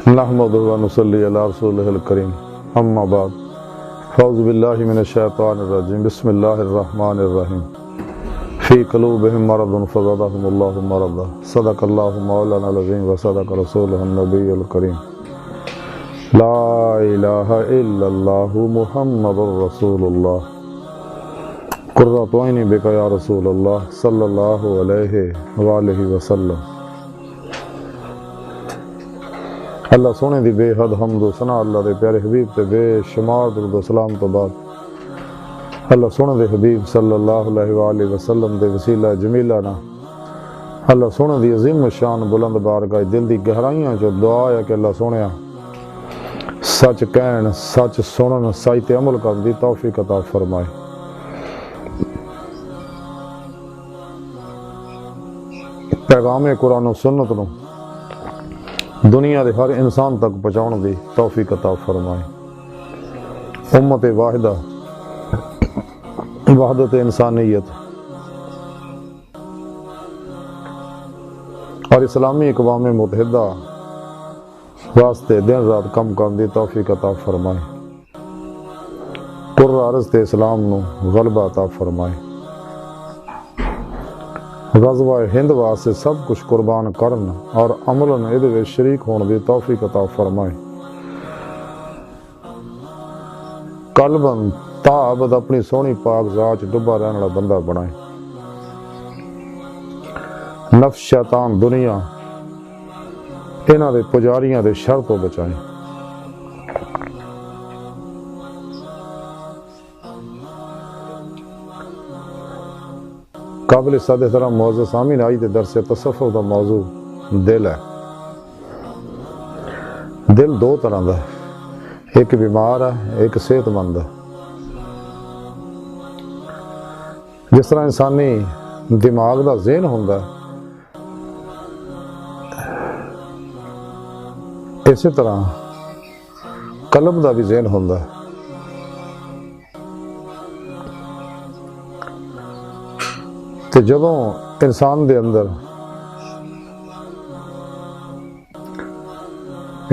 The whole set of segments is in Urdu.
نحمدہ و نصلی علی رسولہ الکریم اما بعد اعوذ باللہ من الشیطان الرجیم بسم اللہ الرحمن الرحیم فی قلوبہم مرض فزادہم اللہ مرضا صدق اللہ مولانا العظیم و صدق رسولہ النبی الکریم لا الہ الا اللہ محمد رسول اللہ قرۃ عینی بک یا رسول اللہ صلی اللہ علیہ وآلہ وسلم۔ اللہ سونے دی بے حد حمد و ثنا اللہ دے پیارے حبیب تے بے شمار درود و سلام تو بعد اللہ سونے دے حبیب صلی اللہ علیہ وآلہ وسلم دے وسیلہ جمیلہ نا اللہ سونے دی عظیم شان بلند بارگاہ دل دی گہرائیاں جو دعا ہے کہ اللہ سونیا سچ کہن سچ سنن سچ تے عمل کرن دی توفیق عطا فرمائے۔ پیغام قرآن و سنت نو دنیا دے ہر انسان تک پہنچاؤن دی توفیق عطا فرمائے۔ امت واحدہ وحدت انسانیت اور اسلامی اقوام متحدہ واسطے دن رات کم کرن دی توفیق عطا فرمائے۔ پر عرض تے اسلام نو غلبہ عطا فرمائے۔ غزوہ ہند واسطے سب کچھ قربان کرن اور عملاً ادھے وچ شریک ہون دی توفیق عطا فرمائے۔ قلباً تا ابد اپنی سونی پاک ذات ڈبا رہن والا بندہ بنائے۔ نفس شیطان دنیا انہاں دے پجاریاں دے شر تو بچائیں۔ قابل صد احترام معزز سامعین آئی تے درس تصوف دا موضوع دل ہے۔ دل دو طرح دا ہے، ایک بیمار ہے ایک صحت مند ہے۔ جس طرح انسانی دماغ دا ذہن ہوندا ہے اسی طرح قلب دا بھی ذہن ہوندا ہے۔ تے جدوں انسان دے اندر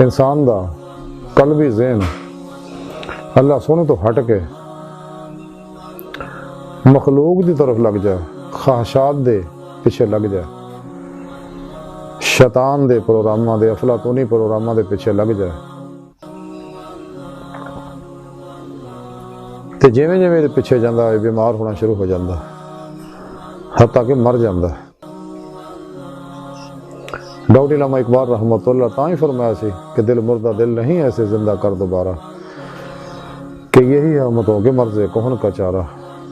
انسان دا قلبی ذہن اللہ سونے تو ہٹ کے مخلوق دی طرف لگ جائے، خواہشات دے پیچھے لگ جائے، شیطان دے پروگراماں دے افلاطونی پروگراماں دے پیچھے لگ جائے، تے جویں جویں دے پیچھے جاندا ہے بیمار ہونا شروع ہو جاندا ہے، حتیٰ کہ مر جاندہ ہے۔ ڈاکٹر علامہ اقبال رحمۃ اللہ تاں ہی فرمایا سی کہ دل مردہ دل نہیں ایسے زندہ کر دوبارہ، کہ یہی ہے امتوں کے مرض کہن کا چارہ،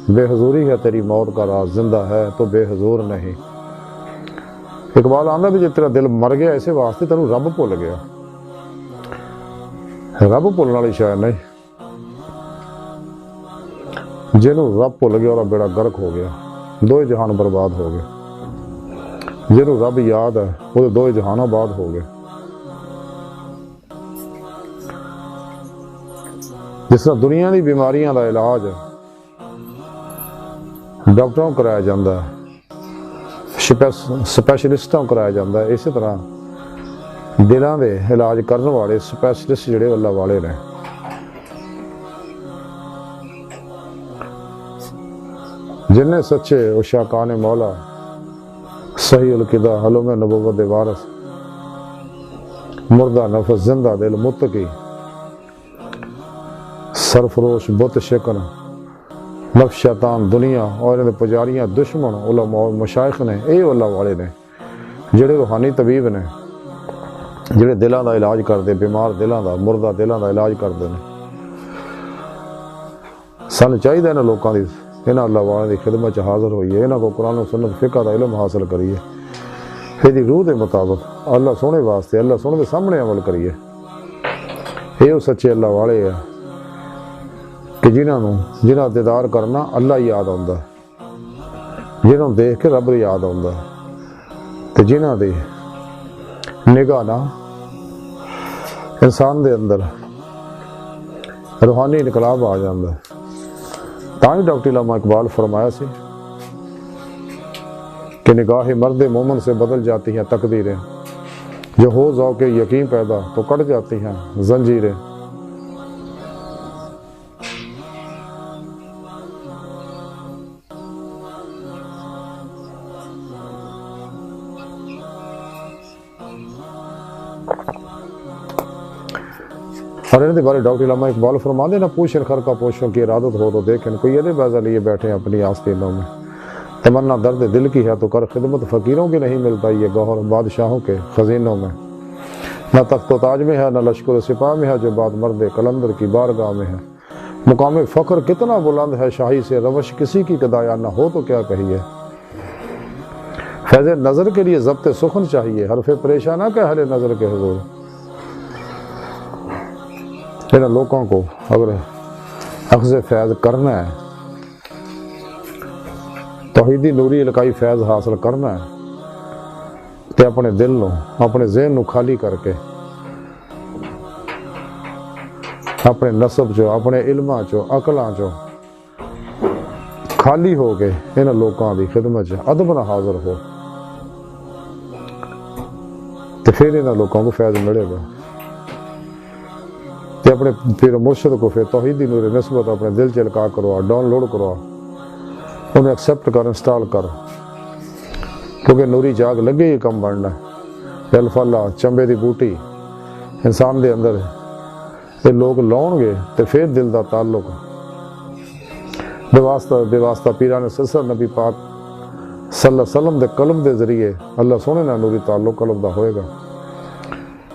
بے حضوری ہے تیری موت کا راز، زندہ ہے تو بے حضور نہیں۔ اقبال آندا بھی جب تیرا دل مر گیا اسے واسطے تینوں رب بھول گیا، رب بھولن والی شے نہیں، جنوں رب بھول گیا اور بیڑا گرک ہو گیا، دو جہان برباد ہو گئے۔ جنہوں رب یاد ہے وہ دو جہان آباد ہو گئے۔ جس طرح دنیا دی بیماریاں دا علاج ڈاکٹروں کرایا جاندہ ہے، سپیشلسٹوں کرایا جاندہ ہے، اسی طرح دلاں دے علاج کرنے والے سپیشلسٹ جڑے اللہ والے نے۔ جنہیں سچے عشاقان مولا صحیح القدا حلم نبوت وارث مردہ نفس زندہ دل متقی سرفروش بت شکن نفس شیطان دنیا اور انہیں پجاریاں دشمن علماء اور مشائخ نے، اے اللہ والے نے جڑے روحانی طبیب نے، جڑے دلاں دا علاج کردے، بیمار دلاں دا مردہ دلاں دا علاج کردے نے۔ سانوں چاہیے انہاں لوکاں دی انہاں اللہ والے دی خدمت چ حاضر ہوئیے، انہاں کو قرآن و سنت فقہ دا علم حاصل کریے، پھر روح دے مطابق اللہ سونے واسطے اللہ سونے دے سامنے عمل کریے۔ یہ وہ سچے اللہ والے ہیں کہ جنہاں دیدار کرنا اللہ یاد آندا ہے، جنہاں دیکھ کے رب یاد آندا ہے، تے جنہاں دی نگاہ نا انسان دے اندر روحانی انقلاب آ جاندا ہے۔ تاں ڈاکٹر علامہ اقبال فرمایا سی کہ نگاہ مرد مومن سے بدل جاتی ہیں تقدیریں، جو ہو ذوق یقین پیدا تو کٹ جاتی ہیں زنجیریں۔ اور ان کے بارے ڈاکٹر علامہ اقبال فرما دینا پوشن خر کا پوشوں کی ارادت ہو تو دیکھیں کوئی یہ بیضہ لیے بیٹھے ہیں اپنی آستینوں میں، تمنا درد دل کی ہے تو کر خدمت، فقیروں کی نہیں ملتا یہ گوہر بادشاہوں کے خزینوں میں، نہ تخت و تاج میں ہے نہ لشکر و سپاہ میں ہے جو بات مرد قلندر کی بارگاہ میں ہے، مقام فخر کتنا بلند ہے شاہی سے روش کسی کی گدایا نہ ہو تو کیا کہیے، فیض نظر کے لیے ضبط سخن چاہیے حرف پریشانہ کہ اہل نظر کے حضور۔ ان لوگوں کو اگر اخذ فیض کرنا ہے، توحیدی نوری القائی فیض حاصل کرنا ہے تو اپنے دل نو اپنے ذہن نو خالی کر کے اپنے نسب چو اپنے علماں چو عقلاں چو خالی ہو کے ان لوگوں دی خدمت چ ادب نہ حاضر ہو تو پھر ان لوگوں کو فیض ملے گا۔ تے اپنے پیر مرشد کو پھر توحیدی نور نسبت اپنے دل چلکا کروا، ڈاؤن لوڈ کروا، انہیں ایکسیپٹ کر، انسٹال کر، کیونکہ نوری جاگ لگے ہی کم بڑھنا ہے۔ اللہ چنبے دی بوٹی انسان دے اندر یہ لوگ لاؤن گے تو پھر دل دا تعلق بے واسطہ پیران سلسلہ نبی پاک صلی اللہ علیہ وسلم دے قلم دے ذریعے اللہ سونے نہ نوری تعلق قلب دا ہوئے گا۔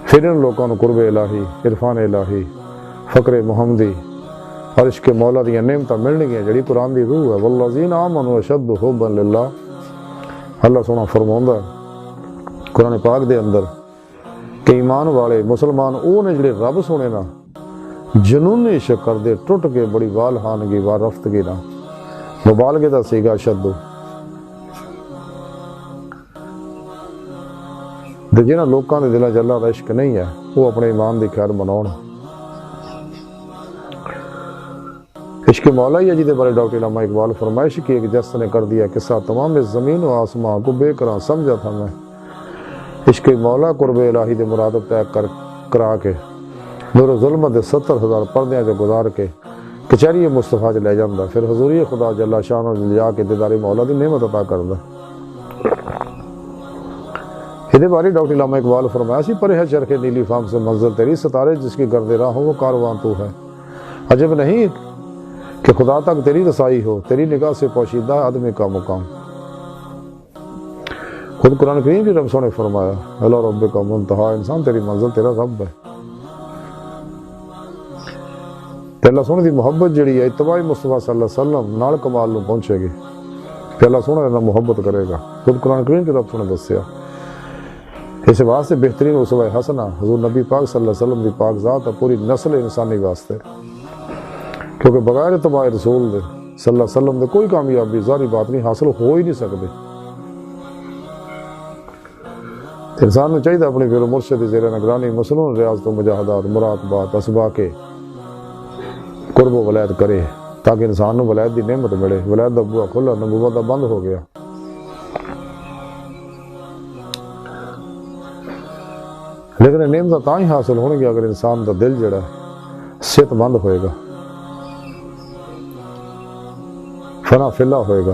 پھر ان لوگوں کو قرب الہی، عرفان الہی، فقر محمدی اور عشق مولا دیا نعمتاں ملنی ہیں جڑی قرآن دی روح ہے۔ والذین آمنوا اشد حبا للہ، اللہ سونا فرماؤندا ہے قرآن پاک دے اندر کہ ایمان والے مسلمان او نے جڑے رب سونے نا جنونی عشق کر دے ٹوٹ کے بڑی وال ہانگی وار رفتگی نا مبالغے دا سیگا شدو تے جنہاں لوکاں دے دلاں چ اللہ دا عشق نہیں ہے وہ اپنے ایمان دی خیر مناؤن۔ عشق مولا ہی ہے جی دے بارے ڈاکٹر علامہ اقبال فرمائش کی ایک جس نے کر دیا قصہ تمام زمین و آسمان کو بے قرار سمجھا تھا میں، عشق مولا قرب الہی دے مرادب طے کرا کے نور و ظلمت دے 70,000 پردیاں سے گزار کے کچہری مصطفیٰ چ لے جاندہ، پھر حضوری خدا جل شانہ لیا کے دیدار مولا دی نعمت عطا کردہ۔ یہ باری ڈاکٹر علامہ اقبال فرمایا سی پرے ہے چرخ نیلی فام سے منزل تیری، ستارے جس کی گرد راہ ہو وہ کارواں تو ہے، عجب نہیں کہ خدا تک تیری رسائی ہو، تیری نگاہ سے پوشیدہ ہے آدمی کا مقام۔ خود قرآن کریم کی رب نے فرمایا اللہ رب کا منتہا، انسان تیری منزل تیرا رب ہے۔ تے اللہ سونے دی محبت جڑی ہے اتباع مصطفیٰ صلی اللہ علیہ وسلم نال کمال نو پہنچے گی تے اللہ سونا نال محبت کرے گا۔ خود قرآن کریم کی رب نے دسیا اس واسطے بہترین اسوہ حسنہ حضور نبی پاک صلی اللہ علیہ وسلم دی پاک ذات ہے پوری نسل انسانی واسطے، کیونکہ بغیر اتباع رسول دے صلی اللہ علیہ وسلم دے کوئی کامیابی ظاہری بات نہیں حاصل ہو ہی نہیں سکتی۔ انسان نے چاہیے اپنی پیر مرشد زیر نگرانی مسلون ریاضت و مجاہدات مراقبات اسباق قرب و ولایت کرے تاکہ انسان کو ولایت دی نعمت ملے۔ ولایت دا بوا کھلا، نبوت دا بند ہو گیا۔ لیکن نعمت تاں ہی حاصل ہونے گی اگر انسان دا دل جڑا ہے صحت مند ہوئے گا، فنا فلا ہوئے گا،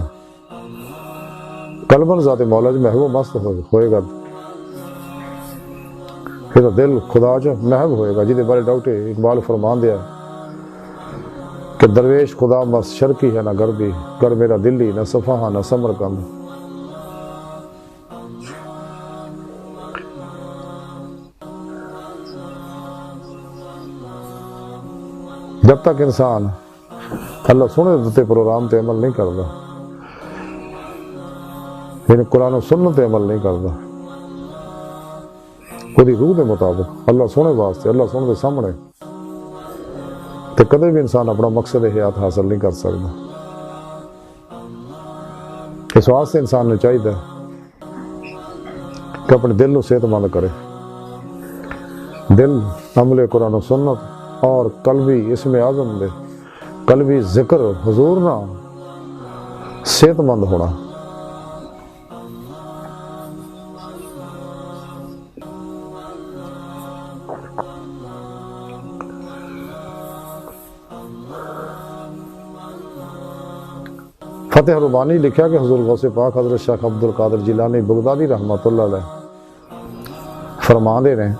قلباً ذات مولا محبوب مست ہوئے گا، پھر دل خدا جو محب ہوئے گا، جیدے بارے ڈاکٹر اقبال فرمان دیا کہ درویش خدا مست شرقی ہے نہ غربی، گر میرا دلی نہ صفحہ نہ سمرقند۔ جب تک انسان اللہ سونے دیتے پروگرام تے عمل نہیں کرتا، یعنی قرآن و سنت تے عمل نہیں کرتا، خودی روح دے مطابق اللہ سونے واسطے اللہ سونے دے سامنے، تو کدے بھی انسان اپنا مقصد حیات حاصل نہیں کر سکتا۔ اس واسطے انسان نے چاہیے کہ اپنے دل کو صحت مند کرے، دل عمل قرآن و سنت اور قلبی اسم اعظم دے قلبی ذکر حضور نہ صحت مند ہونا۔ فتح ربانی لکھا کہ حضور غوث پاک حضرت شیخ عبد القادر جیلانی بغدادی رحمۃ اللہ علیہ فرما دے رہے ہیں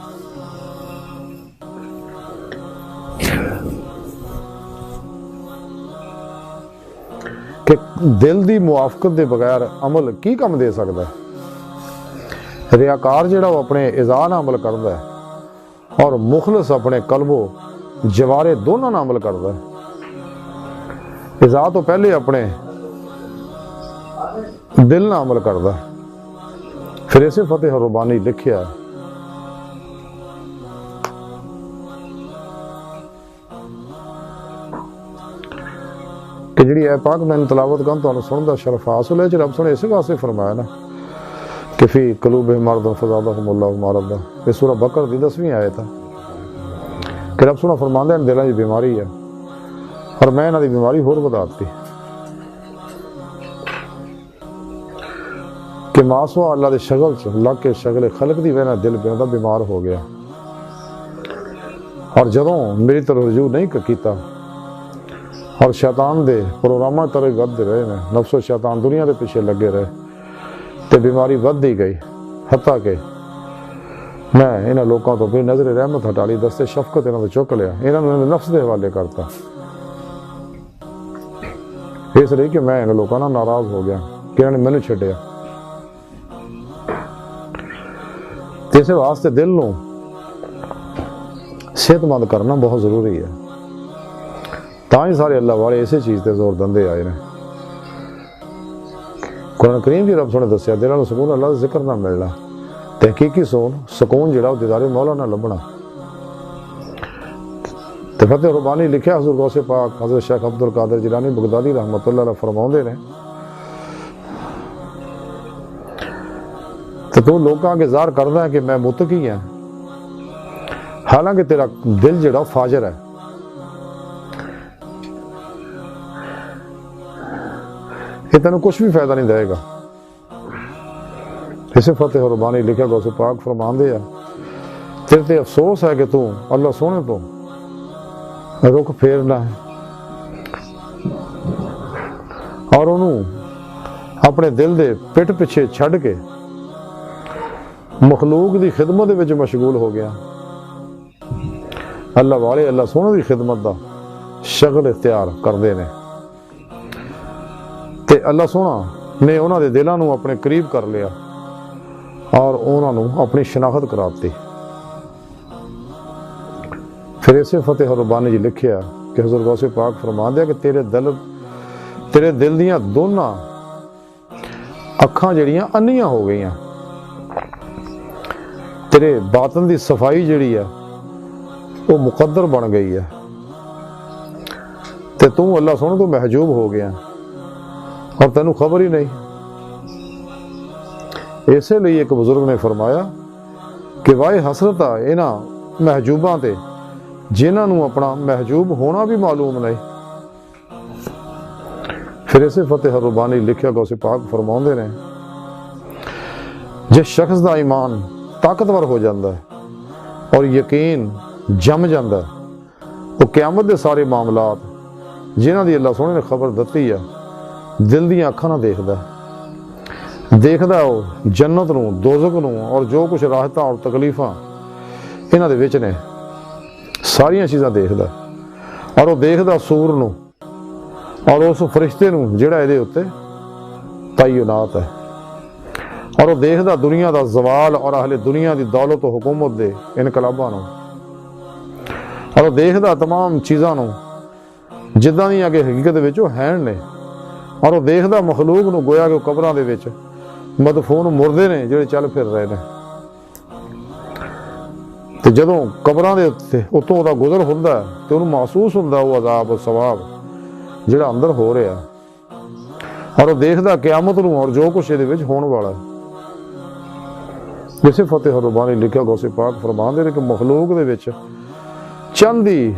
کہ دل دی موافقت دے بغیر عمل کی کم دے سکتا ہے؟ ریاکار جڑا وہ اپنے اذا نال عمل کرتا ہے اور مخلص اپنے قلب و جوارے دونوں نال عمل کرتا ہے۔ اذا تو پہلے اپنے دل نہ عمل کرتا ہے، پھر اسے فتح ربانی لکھیا ہے کہ جڑی اے پاک میں تلاوت کروں تو سنن دا شرف حاصل ہے۔ جو رب نے اسی واسطے فرمایا نا کہ فی قلوبہم مرض فزادہم اللہ مرضا، یہ سورہ بقرہ دی 10ویں آیت ہے کہ رب سونا فرماندا ہے دلاں دی بیماری ہے اور میں انہاں دی بیماری ہور ودا دتی کہ ماسوا اللہ دے شغل چ لگ کے شغل خلق دی وجہ دل بے بیمار ہو گیا، اور جدوں میری طرف رجوع نہیں کیتا اور شیطان دے پروگراماں طرح ود رہے نے، نفس و شیطان دنیا دے پیچھے لگے رہے تے بیماری ود دی گئی، حتیٰ کہ میں انہاں لوکاں تو بھی نظر رحمت ہٹا لی، دستے شفقت انہاں تو چک لیا، انہاں نے نفس دے حوالے کرتا، اس لیے کہ میں انہاں لوکاں نال ناراض ہو گیا کہ انہاں نے مینوں چھڈیا۔ اس واسطے دل نو صحت مند کرنا بہت ضروری ہے، تاں ہی سارے اللہ والے اسی چیز تے زور دندے آئے نے۔ قرآن کریم کی رب سنے دسیا دلاں نوں سکون اللہ دا ذکر نہ ملنا، تحقیقی سکون جڑا دیدار مولا نہ لبنا۔ تے فتح ربانی لکھیا حضور غوث پاک حضرت شیخ عبد القادر جیلانی بغدادی رحمۃ اللہ علیہ فرماؤندے نے تو لوگاں کے ظاہر کردا ہے کہ میں متقی ہاں، حالانکہ تیرا دل جڑا فاجر ہے۔ یہ تینوں کچھ بھی فائدہ نہیں دے گا۔ اسے فتح ربانی لکھا غوث پاک فرماندے ہیں تیرے تے افسوس ہے کہ تو اللہ سونے تو رخ پھیرنا ہے اور انہوں اپنے دل دے پٹ پیچھے چھڈ کے مخلوق دی خدمت دے وچ مشغول ہو گیا۔ اللہ والے اللہ سونے دی خدمت دا شغل اختیار کردے نے تے اللہ سونا نے انہاں دے دلاں نوں اپنے قریب کر لیا اور انہاں نوں اپنی شناخت کراتی۔ پھر اسے فتح ربانی جی لکھیا کہ حضور غوث پاک فرماندے کہ تیرے دل دیاں دونوں اکھاں جڑیاں انیاں ہو گئیاں، تیرے باطن دی صفائی جڑی ہے وہ مقدر بن گئی ہے تے تو اللہ سونے تو محجوب ہو گیا اور تینوں خبر ہی نہیں۔ اسی لیے ایک بزرگ نے فرمایا کہ واہ حسرت آ انہاں محجوباں تے جنہاں نوں اپنا محجوب ہونا بھی معلوم نہیں۔ پھر اسے فتح ربانی لکھیا غوث پاک فرماؤندے نے جس شخص دا ایمان طاقتور ہو جاندہ ہے اور یقین جم جاندہ ہے، وہ قیامت دے سارے معاملات جنہاں دی اللہ سونے نے خبر دتی ہے دل دیاں اکھاں نہ دیکھدا ہے، وہ جنت نوں دوزخ نوں اور جو کچھ راحتاں اور تکلیفاں انہاں دے وچ نے ساریاں چیزاں دیکھدا اور وہ دیکھدا سور نوں اور اس فرشتے نوں جڑا اے دے اوتے تعینات ہے، اور وہ دیکھدا دنیا دا زوال اور اہل دنیا دی دولت و حکومت دے انقلاباں نوں، اور وہ دیکھدا تمام چیزاں نوں جداں دیاں کہ حقیقت وچ وہ ہیں نے، اور وہ دیکھدا مخلوق نوں گویا کہ قبراں دے وچ مدفون مردے نے جڑے چل پھر رہے نے، تے جدوں قبراں دے اتوں دا گزر ہوندا ہے تے انہوں محسوس ہوندا وہ عذاب و ثواب جڑا اندر ہو رہا، اور وہ دیکھدا قیامت نوں اور جو کچھ دے وچ ہون والا ہے۔ جسے فتح ربانی لکھا غوث پاک فرماندے نے کہ مخلوق دے وچ چند ہی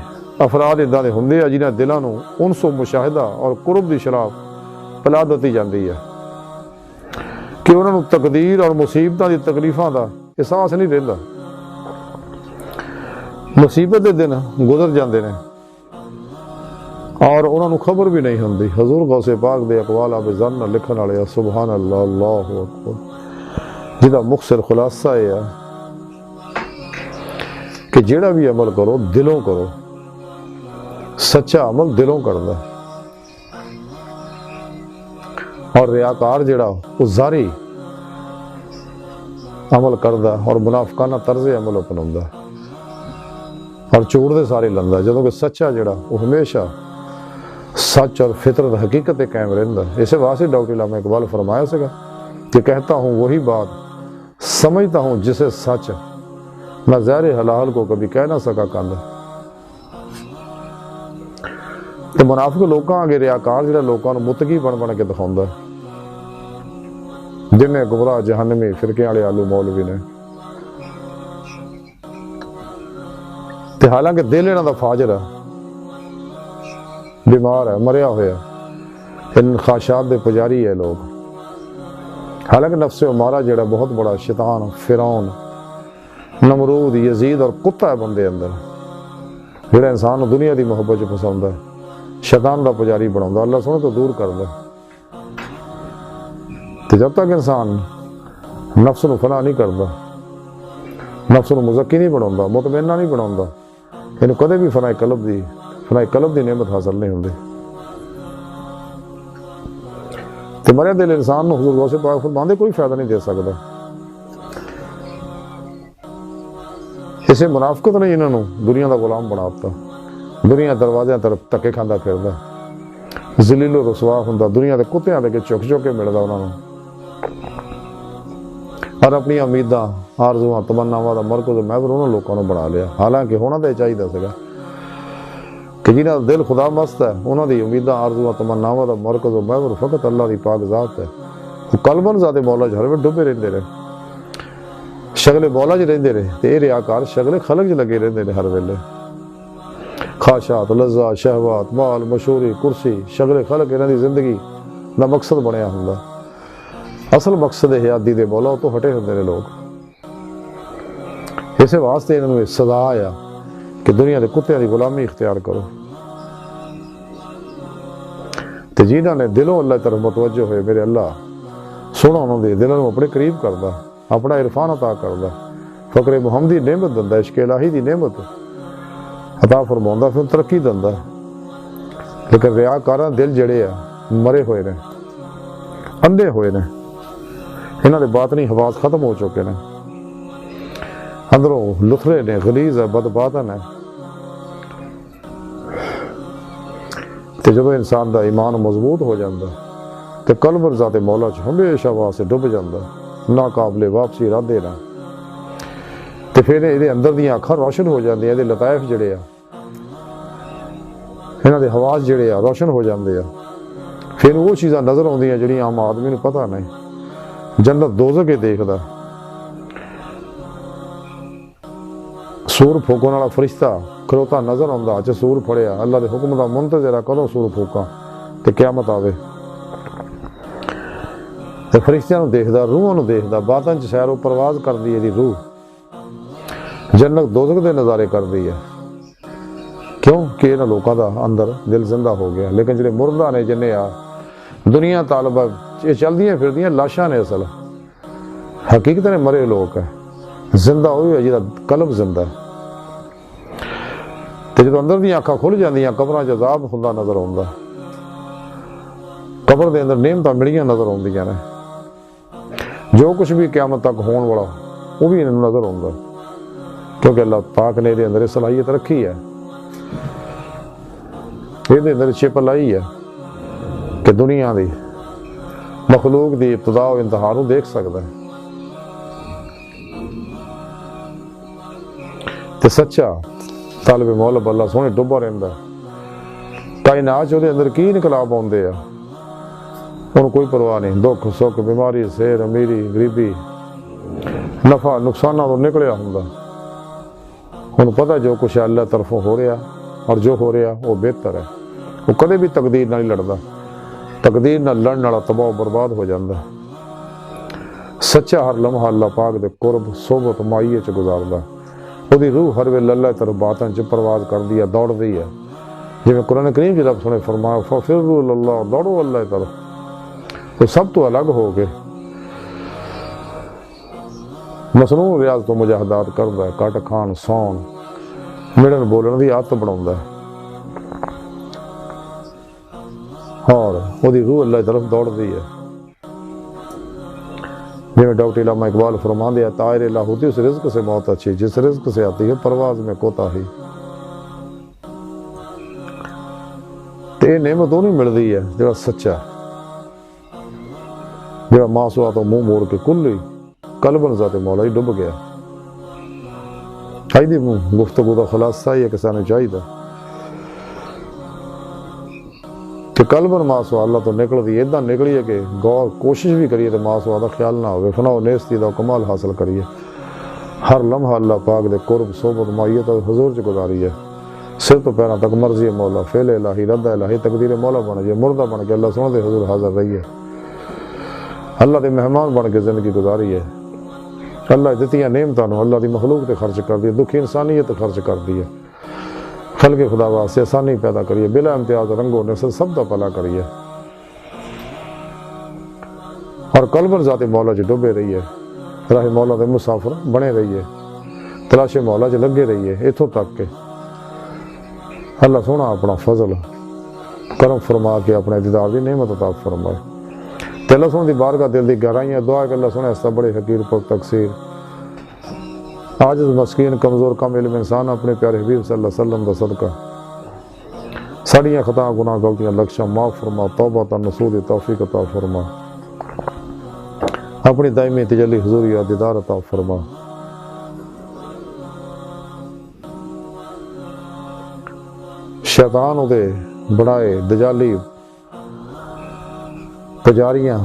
افراد اداں دے ہوندے آ جنہاں دلاں نوں انس و مشاہدہ اور قرب دی شراب پلا دتی جاندی ہے کہ انہاں نوں تقدیر اور مصیبتاں دی تکلیفاں دا احساس نہیں رہندا، مصیبت دے دن گزر جاندے نے اور انہوں نے خبر بھی نہیں ہوندی. حضور غوث پاک دے اقوال آپ زن لکھن والے سبحان اللہ اللہ اکبر جہاں مختصر خلاصہ ہے کہ جیڑا بھی عمل کرو دلوں کرو. سچا عمل دلوں کردا اور ریاکار جیڑا وہ ظاہری عمل کردا اور منافقانہ طرز عمل اپناوندا اور چوڑ دے سارے لندا. جدوں کہ سچا جیڑا وہ ہمیشہ سچ اور فطرت حقیقت قائم رہندا. اسے واسطے ڈاکٹر علامہ اقبال فرمایا سکا کہ کہتا ہوں وہی بات سمجھتا ہوں جسے سچ میں زہر حلال کو کبھی کہہ نہ سکا کند. تو منافق لوکاں آگے ریاکار جڑا لوکاں نوں متقی بن کے دکھاوندا جنہیں گمراہ جہنمی فرقے والے آلو مولوی نے. تے حالانکہ دل انہاں دا فاجر ہے بیمار ہے مریا ہویا ان خواہشات دے پجاری ہے لوگ. حالانکہ نفس امارہ جڑا بہت بڑا شیطان فرعون نمرود یزید اور کتا ہے بندے اندر جڑا انسان دنیا دی محبت چ پسند ہے شیطان دا پجاری بناوندا اللہ سونے تو دور کردا. تے جب تک انسان نفس نو فنا نہیں کردا نفس نو مزکی نہیں بناوندا مطمئنہ نہیں بناوندا اینو کدے بھی فنا قلب دی نعمت حاصل نہیں ہوندی. تے مرے دل انسان نو حضور غوث پاک فرماندے کوئی فائدہ نہیں دے سکدا. اسے منافقت نے انہاں نو دنیا دا غلام بناتا. دنیا دروازے طرف تکے کھاندا پھردا ذلیل و رسوا ہوندا دنیا دے کتیاں دے چک چک کے ملدا انہاں نوں اور اپنی امیداں آرزواں تمناواں دا مرکز محور انہاں لوکاں نوں بنا لیا. حالانکہ ہونا تے چاہیدا سگا کہ جنہاں دا دل خدا مست ہے انہاں دی امیداں آرزواں تمناواں دا مرکز محور فقط اللہ دی پاک ذات ہے. وہ قلباً ذات مولا ہر وقت ڈوبے رہندے رہے شغل مولا چ رہندے رہے تے ریاکار شغل خلق چ لگے رہندے نے ہر ویلے. خواہشات لذات شہوات مال مشہوری کرسی شغل خلق انہاں دی زندگی دا مقصد بنیا ہوندا. اصل مقصد حیاتی دے مولا تو ہٹے ہوندے نے لوگ. اسے واسطے انہاں نوں سزا آیا کہ دنیا دے کتیاں دی غلامی اختیار کرو. تے جنہاں نے دلوں اللہ طرف متوجہ ہوئے میرے اللہ سونا انہاں دے دلوں اپنے قریب کردا اپنا عرفان عطا کردا فقر محمدی نعمت دندا عشق الہی دی نعمت عطا فرماوندا پھر ترقی دندا. لیکن ریاکاراں دل جڑے آ مرے ہوئے نے اندھے ہوئے نے انہاں دے باطنی حواس ختم ہو چکے نے اندروں لتھرے نے غلیظ ہے بد باطن ہے. تے جب انسان دا ایمان مضبوط ہو جاندا تے قلب ذات مولا چ ہمیشہ واسطے ڈب جاندا ناقابل واپسی ارادے نہ. تے پھر یہ اندر دیاں اکھاں روشن ہو جاندیاں یہ لطائف جڑے آ انہاں دے حواس جڑے آ روشن ہو جاندے آ. پھر وہ چیزاں نظر آندیاں جڑیاں عام آدمی نوں پتہ نہیں. جنت دوزخ کے دیکھدا سور پھونکن والا فرشتہ کھلوتا نظر آندا اچھا سور پھڑیا اللہ دے حکم دا منتظر کدوں سور پھونکاں تے قیامت آوے. تے فرشتیاں نوں دیکھدا روحاں نوں دیکھدا باطن چ سیر و پرواز کردی ہے دی روح جنت دوزخ دے نظارے کردی ہے. کیوں کہ انہاں لوکاں دا اندر دل زندہ ہو گیا. لیکن جڑے مردہ نے جنے آ دنیا طالبہ یہ چلدیاں پھردیاں لاشاں نے اصل حقیقت نے مرے لوگ ہے زندہ ہوئی ہے جہاں قلب زندہ ہے. تے جدوں اندر دیاں اکھاں کھل جاندیاں قبراں چ عذاب ہوندا نظر آوندا قبر دے اندر نعمتاں ملیاں نظر آوندیاں نے جو کچھ بھی قیامت تک ہون والا وہ بھی انہاں نظر آوندا کیونکہ اللہ پاک نے دے اندر صلاحیت رکھی ہے یہ دے اندر چپ لائی ہے کہ دنیا دی مخلوق دی ابتدا و انتہا نوں دیکھ سکدا ہے. تے سچا طالب مولا اللہ سونے ڈبا رہندا کائنات دے اندر کی انقلاب آندے آ انہوں کوئی پرواہ نہیں. دکھ سکھ بیماری سیر امیری غریبی نفع نقصانہ تو نکلیا ہوندا انہوں پتہ جو کچھ اللہ طرفوں ہو رہا اور جو ہو رہا وہ بہتر ہے. وہ کدے بھی تقدیر نہ لڑدا تقدیر نہ لڑن والا تباہ و برباد ہو جاندہ. سچا ہر لمحہ اللہ پاک دے قرب صحبت مائیے چ گزاردا وہ دی روح ہر ویلے اللہ طرف باطن چ پرواز کردی ہے دوڑ دی ہے جی میں قرآن کریم کی رب سنے فرمایا فَفِرُّوا إِلَى اللَّهِ، دوڑو اللہ کی طرف، تو سب تو الگ ہو گئے. مصنوع ریاض تو مجاہدات کردا ہے، کٹ کھان سون مڑن بولن دی عادت بناوندا ہے، اور وہ دی روح اللہ کی طرف دوڑ دی ہے. جی ڈاکٹر علامہ اقبال فرماندے ہیں طائر لاہوتی اس رزق سے موت اچھی جس رزق سے آتی ہے پرواز میں کوتاہی. تے یہ نعمت وہ نہیں ملتی ہے جڑا سچا، جڑا ماسوا تو منہ موڑ کے کل ہی قلبن ذات مولا ہی ڈب گیا. آئی دی گفتگو کا خلاصہ ہی ہے کہ سانو چاہیے کہ قلبن ماسوا اللہ تو نکل دی ادھا نکلی ہے کہ غور کوشش بھی کریے تو ماسوا دا خیال نہ ہوئے، فنا و نیستی دا کمال حاصل کریے. ہر لمحہ اللہ پاک دے قرب صحبت معیت اور حضور چ گزاری ہے. سر تو پیروں تک مرضی مولا، فعل الہی، رد الہی، تقدیر مولا بن گئے، مردہ بن کے اللہ سونے دے حضور حاضر رہی ہے. اللہ دے مہمان بن کے زندگی گزاری ہے. اللہ دتیاں نعمتاں نو اللہ دی مخلوق تے خرچ کر دی، دکھی انسانیت تے خرچ کر دی ہے. خلق خدا واسطے آسانی پیدا کریے، بلا امتیاز رنگو نسل سب دا بھلا کریے، اور قلبن ذات مولا چ ڈبے رہیے، راہ مولا دے مسافر بنے رہیے، تلاش مولا چ لگے رہیے، اتھوں تک کہ اللہ سونا اپنا فضل کرم فرما کے اپنے دیدار دی نعمت عطا فرمائے. تے اللہ سونے دی بارگاہ دل دی گہرائیاں دعا کہ اللہ سونے اس بڑے حقیر پر تقصیر عاجز مسکین کمزور کم علم انسان اپنے پیارے حبیب صلی اللہ علیہ وسلم دا صدقہ ساڑیاں خطا گناہ غلطیاں لکشاں معاف فرما، توبہ تا نصوح دی توفیق عطا فرما، اپنی دائمی تجلی حضوری دیدار عطا فرما. شیطان دے بڑائے دجالی پجاریاں،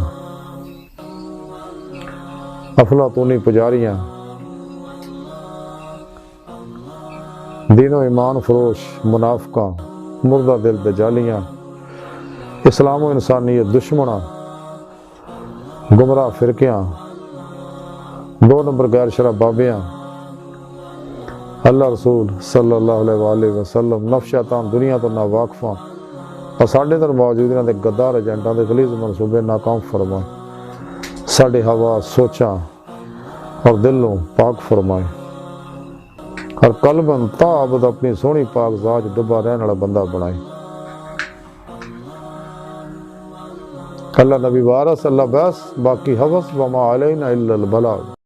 افلاطونی پجاریاں، دین و ایمان فروش منافقاں، مردہ دل دجالیاں، اسلام و انسانیت دشمناں، گمراہ فرقیاں، 2 نمبر غیر شرع بابیاں، اللہ رسول صلی اللہ علیہ وآلہ وسلم، نفس شیطان دنیا تو نا واقفاں اور ساڈے در موجود انہاں دے غدار ایجنٹاں دے غلیظ منصوبے ناکام فرما. ساڈے ہوا سوچاں اور دلوں پاک فرمائے، اور قلباً تا ابد اپنی سونی پاک ذات ڈبا رہن والا بندہ بنائے. اللہ نبی وارث اللہ بس باقی حوث وما علینا الا البلاغ.